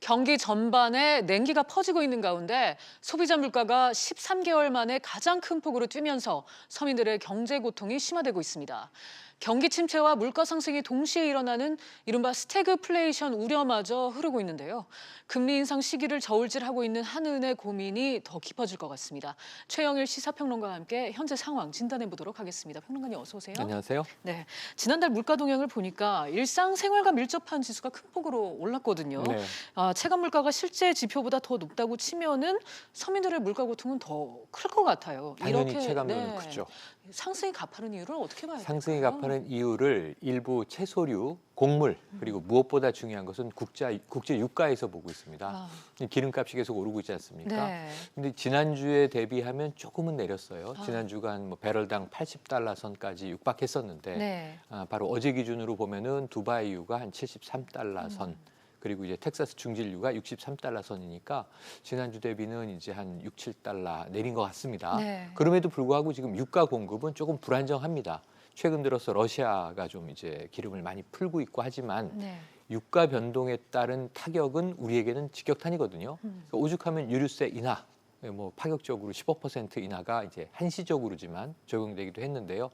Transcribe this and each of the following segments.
경기 전반에 냉기가 퍼지고 있는 가운데 소비자 물가가 13개월 만에 가장 큰 폭으로 뛰면서 서민들의 경제 고통이 심화되고 있습니다. 경기 침체와 물가 상승이 동시에 일어나는 이른바 스태그플레이션 우려마저 흐르고 있는데요. 금리 인상 시기를 저울질하고 있는 한은의 고민이 더 깊어질 것 같습니다. 최영일 시사평론가와 함께 현재 상황 진단해 보도록 하겠습니다. 평론가님 어서 오세요. 안녕하세요. 네, 지난달 물가 동향을 보니까 일상생활과 밀접한 지수가 큰 폭으로 올랐거든요. 네. 체감 물가가 실제 지표보다 더 높다고 치면은 서민들의 물가 고통은 더 클 것 같아요. 당연히 체감도는 크죠. 상승이 가파른 이유를 어떻게 봐야 될까요? 상승이 가파른 이유를 일부 채소류, 곡물, 그리고 무엇보다 중요한 것은 국제 유가에서 보고 있습니다. 기름값이 계속 오르고 있지 않습니까? 네. 근데 지난주에 대비하면 조금은 내렸어요. 지난주가 한 배럴당 80달러 선까지 육박했었는데 네. 바로 어제 기준으로 보면은 두바이유가 한 73달러 선. 그리고 이제 텍사스 중진유가 63달러 선이니까 지난주 대비는 이제 한 6, 7달러 내린 것 같습니다. 네. 그럼에도 불구하고 지금 유가 공급은 조금 불안정합니다. 최근 들어서 러시아가 좀 이제 기름을 많이 풀고 있고 하지만 네. 유가 변동에 따른 타격은 우리에게는 직격탄이거든요. 그러니까 오죽하면 유류세 인하, 뭐 파격적으로 15% 인하가 이제 한시적으로지만 적용되기도 했는데요.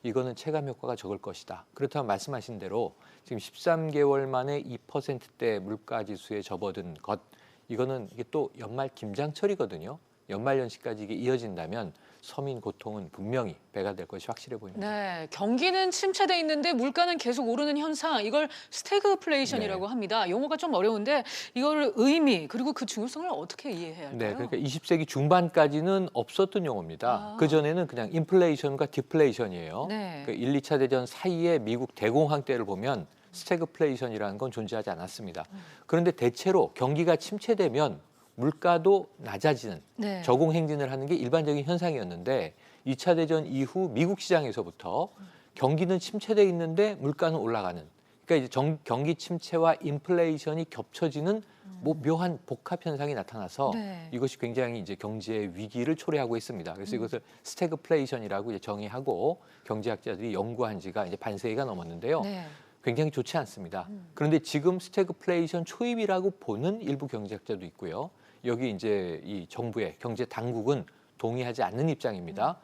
이거는 체감 효과가 적을 것이다. 그렇다면 말씀하신 대로 지금 13개월 만에 2%대 물가 지수에 접어든 것, 이거는 이게 또 연말 김장철이거든요. 연말 연시까지 이게 이어진다면 서민 고통은 분명히 배가 될 것이 확실해 보입니다. 네, 경기는 침체돼 있는데 물가는 계속 오르는 현상, 이걸 스태그플레이션이라고 네. 합니다. 용어가 좀 어려운데 이걸 의미 그리고 그 중요성을 어떻게 이해해야 할까요? 네, 그러니까 20세기 중반까지는 없었던 용어입니다. 그전에는 그냥 인플레이션과 디플레이션이에요. 네. 그 1, 2차 대전 사이에 미국 대공황 때를 보면 스태그플레이션이라는 건 존재하지 않았습니다. 그런데 대체로 경기가 침체되면 물가도 낮아지는 네. 저공 행진을 하는 게 일반적인 현상이었는데 2차 대전 이후 미국 시장에서부터 경기는 침체돼 있는데 물가는 올라가는, 그러니까 이제 경기 침체와 인플레이션이 겹쳐지는 뭐 묘한 복합 현상이 나타나서 네. 이것이 굉장히 이제 경제의 위기를 초래하고 있습니다. 그래서 이것을 스태그플레이션이라고 이제 정의하고 경제학자들이 연구한 지가 이제 반세기가 넘었는데요. 네. 굉장히 좋지 않습니다. 그런데 지금 스태그플레이션 초입이라고 보는 일부 경제학자도 있고요. 여기 이제 이 정부의 경제 당국은 동의하지 않는 입장입니다.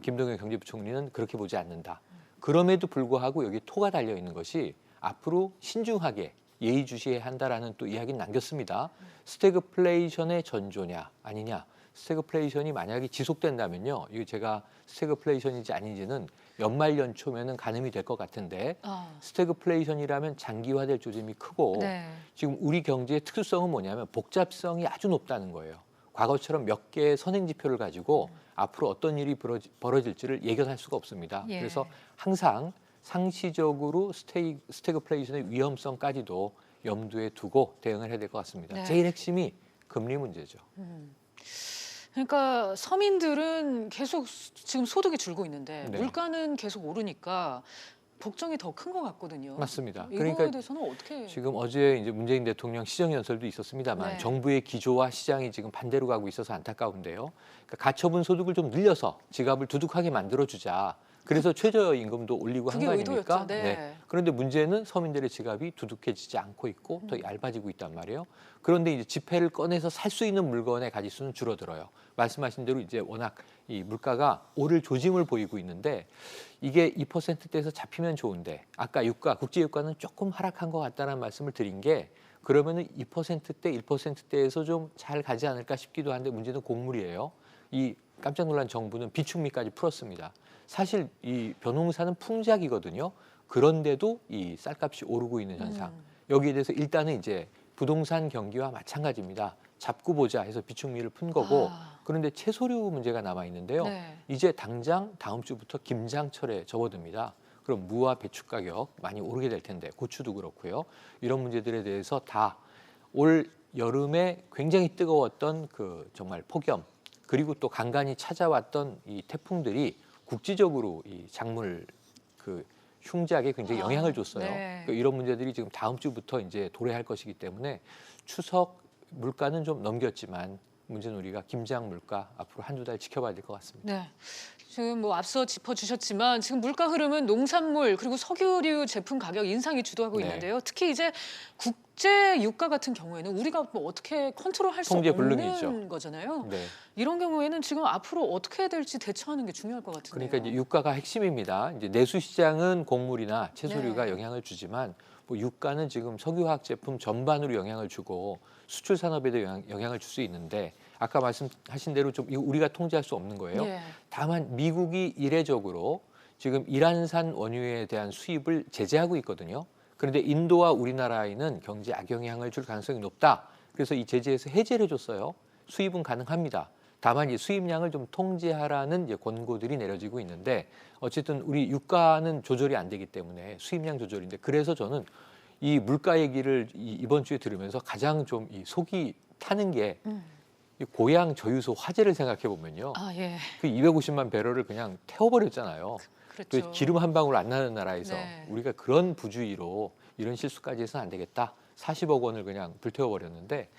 김동연 경제부총리는 그렇게 보지 않는다. 그럼에도 불구하고 여기 토가 달려 있는 것이 앞으로 신중하게 예의주시해야 한다라는 또 이야기는 남겼습니다. 스태그플레이션의 전조냐 아니냐. 스태그플레이션이 만약에 지속된다면요. 이거 제가 스태그플레이션인지 아닌지는 연말 연초면은 가늠이 될 것 같은데 스태그플레이션이라면 장기화될 조짐이 크고 네. 지금 우리 경제의 특수성은 뭐냐면 복잡성이 아주 높다는 거예요. 과거처럼 몇 개의 선행 지표를 가지고 앞으로 어떤 일이 벌어질지를 예견할 수가 없습니다. 예. 그래서 항상 상시적으로 스태그플레이션의 위험성까지도 염두에 두고 대응을 해야 될 것 같습니다. 네. 제일 핵심이 금리 문제죠. 그러니까 서민들은 계속 지금 소득이 줄고 있는데 네. 물가는 계속 오르니까 걱정이 더 큰 것 같거든요. 맞습니다. 이거에 그러니까 대해서는 어떻게? 지금 어제 이제 문재인 대통령 시정연설도 있었습니다만 네. 정부의 기조와 시장이 지금 반대로 가고 있어서 안타까운데요. 그러니까 가처분 소득을 좀 늘려서 지갑을 두둑하게 만들어주자. 그래서 최저임금도 올리고 한 그게 거 아닙니까? 의도였죠. 네. 그런데 문제는 서민들의 지갑이 두둑해지지 않고 있고 더 얇아지고 있단 말이에요. 그런데 이제 지폐를 꺼내서 살 수 있는 물건의 가짓수는 줄어들어요. 말씀하신 대로 이제 워낙 이 물가가 오를 조짐을 보이고 있는데 이게 2%대에서 잡히면 좋은데 아까 국제 유가는 조금 하락한 것 같다는 말씀을 드린 게 그러면은 2%대, 1%대에서 좀 잘 가지 않을까 싶기도 한데 문제는 곡물이에요. 이 깜짝 놀란 정부는 비축미까지 풀었습니다. 사실 이 벼농사는 풍작이거든요. 그런데도 이 쌀값이 오르고 있는 현상. 여기에 대해서 일단은 이제 부동산 경기와 마찬가지입니다. 잡고 보자 해서 비축미를 푼 거고 그런데 채소류 문제가 남아 있는데요. 네. 이제 당장 다음 주부터 김장철에 접어듭니다. 그럼 무와 배추 가격 많이 오르게 될 텐데 고추도 그렇고요. 이런 문제들에 대해서 다 올 여름에 굉장히 뜨거웠던 그 정말 폭염 그리고 또 간간히 찾아왔던 이 태풍들이 국지적으로 이 작물 그 흉작에 굉장히 영향을 줬어요. 네. 그러니까 이런 문제들이 지금 다음 주부터 이제 도래할 것이기 때문에 추석 물가는 좀 넘겼지만 문제는 우리가 김장 물가 앞으로 한두 달 지켜봐야 될 것 같습니다. 네. 지금 뭐 앞서 짚어주셨지만 지금 물가 흐름은 농산물 그리고 석유류 제품 가격 인상이 주도하고 네. 있는데요. 특히 이제 국제 유가 같은 경우에는 우리가 뭐 어떻게 컨트롤할 수 통제 없는 불능이죠. 거잖아요. 네. 이런 경우에는 지금 앞으로 어떻게 해야 될지 대처하는 게 중요할 것 같은데요. 그러니까 이제 유가가 핵심입니다. 이제 내수 시장은 곡물이나 채소류가 네. 영향을 주지만 뭐 유가는 지금 석유화학 제품 전반으로 영향을 주고 수출 산업에도 영향을 줄 수 있는데 아까 말씀하신 대로 좀 이거 우리가 통제할 수 없는 거예요. 예. 다만 미국이 이례적으로 지금 이란산 원유에 대한 수입을 제재하고 있거든요. 그런데 인도와 우리나라에는 경제 악영향을 줄 가능성이 높다. 그래서 이 제재에서 해제를 해줬어요. 수입은 가능합니다. 다만 이 수입량을 좀 통제하라는 이제 권고들이 내려지고 있는데 어쨌든 우리 유가는 조절이 안 되기 때문에 수입량 조절인데 그래서 저는 이 물가 얘기를 이번 주에 들으면서 가장 좀 이 속이 타는 게 이 고양 저유소 화재를 생각해 보면요. 아, 예. 그 250만 배럴을 그냥 태워버렸잖아요. 그렇죠. 또 기름 한 방울 안 나는 나라에서 네. 우리가 그런 부주의로 이런 실수까지 해서는 안 되겠다. 40억 원을 그냥 불태워버렸는데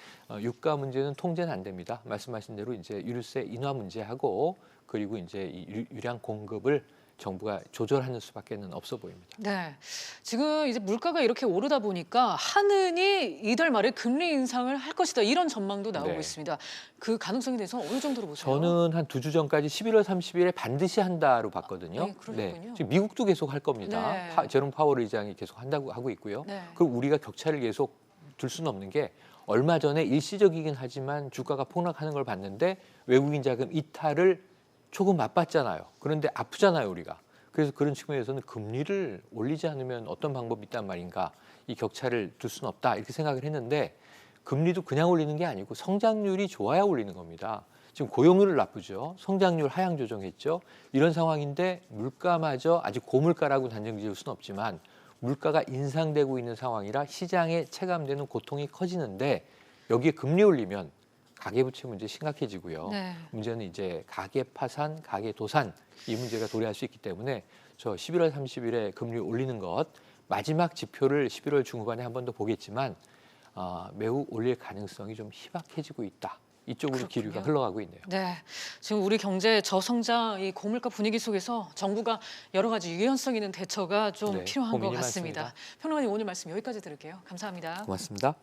유가 문제는 통제는 안 됩니다. 말씀하신 대로 이제 유류세 인하 문제하고 그리고 이제 이 유량 공급을 정부가 조절하는 수밖에는 없어 보입니다. 네. 지금 이제 물가가 이렇게 오르다 보니까 한은이 이달 말에 금리 인상을 할 것이다. 이런 전망도 나오고 네. 있습니다. 그 가능성에 대해서 어느 정도로 보세요? 저는 한 2주 전까지 11월 30일에 반드시 한다로 봤거든요. 네, 그러셨군요. 지금 미국도 계속 할 겁니다. 네. 제롬 파월 의장이 계속 한다고 하고 있고요. 네. 그럼 우리가 격차를 계속 둘 수는 없는 게 얼마 전에 일시적이긴 하지만 주가가 폭락하는 걸 봤는데 외국인 자금 이탈을 조금 맛봤잖아요. 그런데 아프잖아요, 우리가. 그래서 그런 측면에서는 금리를 올리지 않으면 어떤 방법이 있단 말인가. 이 격차를 둘 수는 없다. 이렇게 생각을 했는데 금리도 그냥 올리는 게 아니고 성장률이 좋아야 올리는 겁니다. 지금 고용률을 나쁘죠. 성장률 하향 조정했죠. 이런 상황인데 물가마저 아직 고물가라고 단정 지을 수는 없지만 물가가 인상되고 있는 상황이라 시장에 체감되는 고통이 커지는데 여기에 금리 올리면 가계부채 문제 심각해지고요. 네. 문제는 이제 가계 파산, 가계 도산 이 문제가 도래할 수 있기 때문에 저 11월 30일에 금리 올리는 것 마지막 지표를 11월 중후반에 한 번 더 보겠지만 매우 올릴 가능성이 좀 희박해지고 있다. 이쪽으로 그렇군요. 기류가 흘러가고 있네요. 네. 지금 우리 경제 저성장 이 고물가 분위기 속에서 정부가 여러 가지 유연성 있는 대처가 좀 네, 필요한 것 고민이 같습니다. 많습니다. 평론가님 오늘 말씀 여기까지 들을게요. 감사합니다. 고맙습니다.